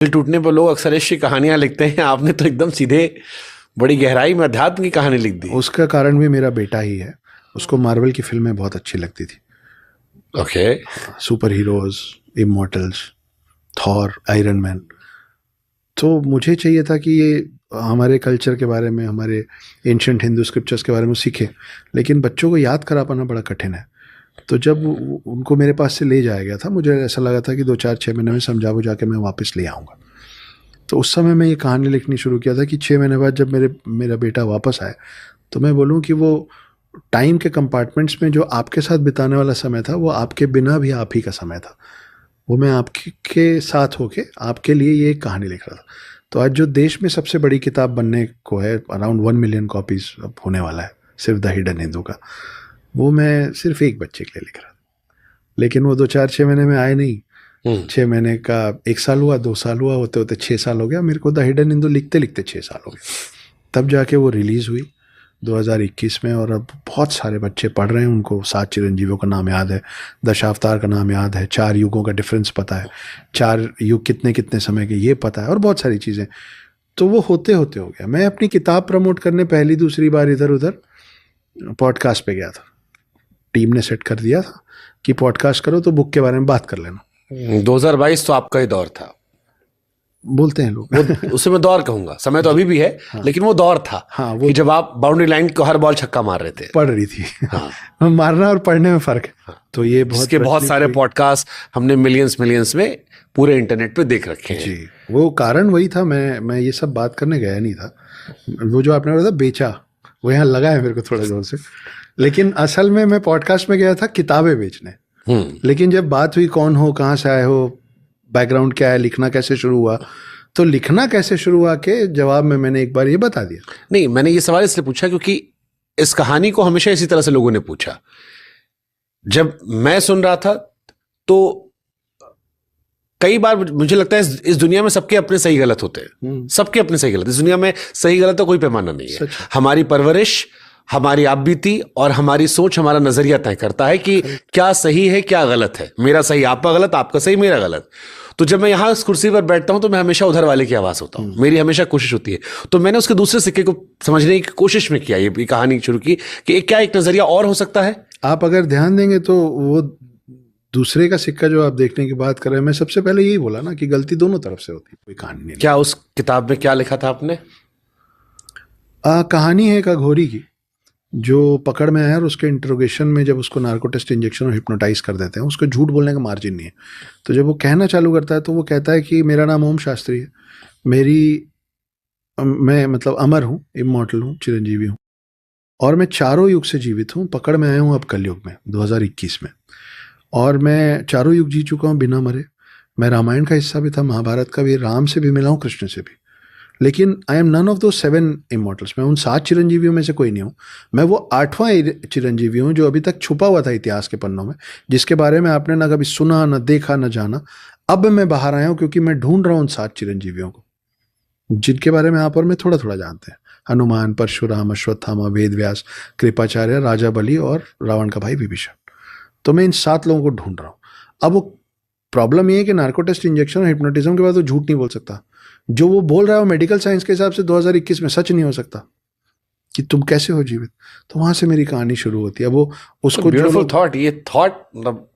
दिल टूटने पर लोग अक्सर ऐसी कहानियां लिखते हैं, आपने तो एकदम सीधे बड़ी गहराई में अध्यात्म की कहानी लिख दी। उसका कारण भी मेरा बेटा ही है। उसको मार्वल की फिल्में बहुत अच्छी लगती थी। Okay. Super heroes, immortals, Thor, iron man. तो मुझे चाहिए था कि ये हमारे कल्चर के बारे में, हमारे एंशिएंट हिंदू स्क्रिप्चर्स के बारे में सीखे, लेकिन बच्चों को याद करा पाना बड़ा कठिन है। तो जब उनको मेरे पास से ले जाया गया था, मुझे ऐसा लगा था कि 2-4-6 महीने में समझा बुझा के मैं वापस ले आऊँगा। तो उस समय मैं ये कहानी लिखनी शुरू किया था कि 6 महीने बाद जब मेरा बेटा वापस आए, तो मैं बोलूँ कि वो टाइम के कंपार्टमेंट्स में जो आपके साथ बिताने वाला समय था, वो आपके बिना भी आप ही का समय था। वो मैं आपके साथ होके आपके लिए ये एक कहानी लिख रहा था। तो आज जो देश में सबसे बड़ी किताब बनने को है, अराउंड 1 मिलियन कॉपीज अब होने वाला है सिर्फ द हिडन हिंदू का, वो मैं सिर्फ एक बच्चे के लिए लिख रहा था। लेकिन वो 2-4-6 महीने में आए नहीं। 6 महीने का 1 साल हुआ, 2 साल हुआ, होते होते 6 साल हो गया। मेरे को द हिडन हिंदू लिखते लिखते 6 साल हो गए। तब जाके वो रिलीज़ हुई 2021 में, और अब बहुत सारे बच्चे पढ़ रहे हैं। उनको 7 चिरंजीवियों का नाम याद है, दशावतार का नाम याद है, 4 युगों का डिफरेंस पता है, 4 युग कितने कितने समय के ये पता है, और बहुत सारी चीज़ें। तो वो होते होते हो गया। मैं अपनी किताब प्रमोट करने पहली दूसरी बार इधर उधर पॉडकास्ट पे गया था। टीम ने सेट कर दिया था कि पॉडकास्ट करो तो बुक के बारे में बात कर लेना। 2022 तो आपका ही दौर था, बोलते हैं लोग। वो उसे मैं दौर कहूंगा। समय तो अभी भी है, हाँ। लेकिन वो दौर था। हाँ, वो कि जब आप बाउंड्री लाइन को हर बॉल छक्का मार रहे थे। पढ़ रही थी। हाँ। मारना और पढ़ने में फर्क है। हाँ। तो ये बहुत सारे पॉडकास्ट हमने मिलियंस में पूरे इंटरनेट पे देख रखे हैं। जी, वो कारण वही था। मैं ये सब बात करने गया नहीं था। वो जो आपने बोला था बेचा, वो यहाँ लगा है मेरे को थोड़ा जोर से। लेकिन असल में मैं पॉडकास्ट में गया था किताबें बेचने। लेकिन जब बात हुई कौन हो, कहाँ से आए हो, बैकग्राउंड क्या है, लिखना कैसे शुरू हुआ, तो लिखना कैसे शुरू हुआ के जवाब में मैंने एक बार ये बता दिया। नहीं, मैंने ये सवाल इसलिए पूछा क्योंकि इस कहानी को हमेशा इसी तरह से लोगों ने पूछा। जब मैं सुन रहा था तो कई बार मुझे लगता है इस दुनिया में सबके अपने सही गलत होते हैं। सबके अपने सही गलत। इस दुनिया में सही गलत का कोई पैमाना नहीं है। हमारी परवरिश, हमारी आप बीती और हमारी सोच, हमारा नजरिया तय करता है कि क्या सही है क्या गलत है। मेरा सही आपका गलत, आपका सही मेरा गलत। तो जब मैं यहां इस कुर्सी पर बैठता हूं तो मैं हमेशा उधर वाले की आवाज होता हूं। मेरी हमेशा कोशिश होती है। तो मैंने उसके दूसरे सिक्के को समझने की कोशिश में किया, ये कहानी शुरू की कि क्या एक नजरिया और हो सकता है। आप अगर ध्यान देंगे तो वो दूसरे का सिक्का जो आप देखने की बात कर रहे हैं, मैं सबसे पहले यही बोला ना कि गलती दोनों तरफ से होती है, कोई कहानी नहीं। क्या उस किताब में क्या लिखा था आपने? कहानी है एक अघोरी की जो पकड़ में आया, और उसके इंट्रोगेशन में जब उसको नार्को टेस्ट इंजेक्शन और हिप्नोटाइज कर देते हैं, उसको झूठ बोलने का मार्जिन नहीं है। तो जब वो कहना चालू करता है तो वो कहता है कि मेरा नाम ओम शास्त्री है, मैं मतलब अमर हूँ, इमॉर्टल हूँ, चिरंजीवी हूँ, और मैं चारों युग से जीवित हूँ। पकड़ में आया हूँ अब कलयुग में 2021 में, और मैं चारों युग जी चुका हूँ बिना मरे। मैं रामायण का हिस्सा भी था, महाभारत का भी, राम से भी मिला हूँ, कृष्ण से भी। लेकिन आई एम नन ऑफ दो 7 इमॉर्टल्स। मैं उन 7 चिरंजीवियों में से कोई नहीं हूँ। मैं वो 8वां चिरंजीवी हूँ जो अभी तक छुपा हुआ था इतिहास के पन्नों में, जिसके बारे में आपने ना कभी सुना, ना देखा, ना जाना। अब मैं बाहर आया हूँ क्योंकि मैं ढूंढ रहा हूँ उन 7 चिरंजीवियों को जिनके बारे में आप और मैं थोड़ा थोड़ा जानते हैं। हनुमान, परशुराम, अश्वत्थामा, वेद व्यास, कृपाचार्य, राजा बलि और रावण का भाई विभीषण। तो मैं इन 7 लोगों को ढूंढ रहा हूँ। अब वो प्रॉब्लम ये है कि नार्को टेस्ट इंजेक्शन और हिप्नोटिज्म के बाद वो झूठ नहीं बोल सकता। जो वो बोल रहा है वो मेडिकल साइंस के हिसाब से 2021 में सच नहीं हो सकता कि तुम कैसे हो जीवित। तो वहां से मेरी कहानी शुरू होती है। वो उसको ब्यूटीफुल थॉट। ये थॉट मतलब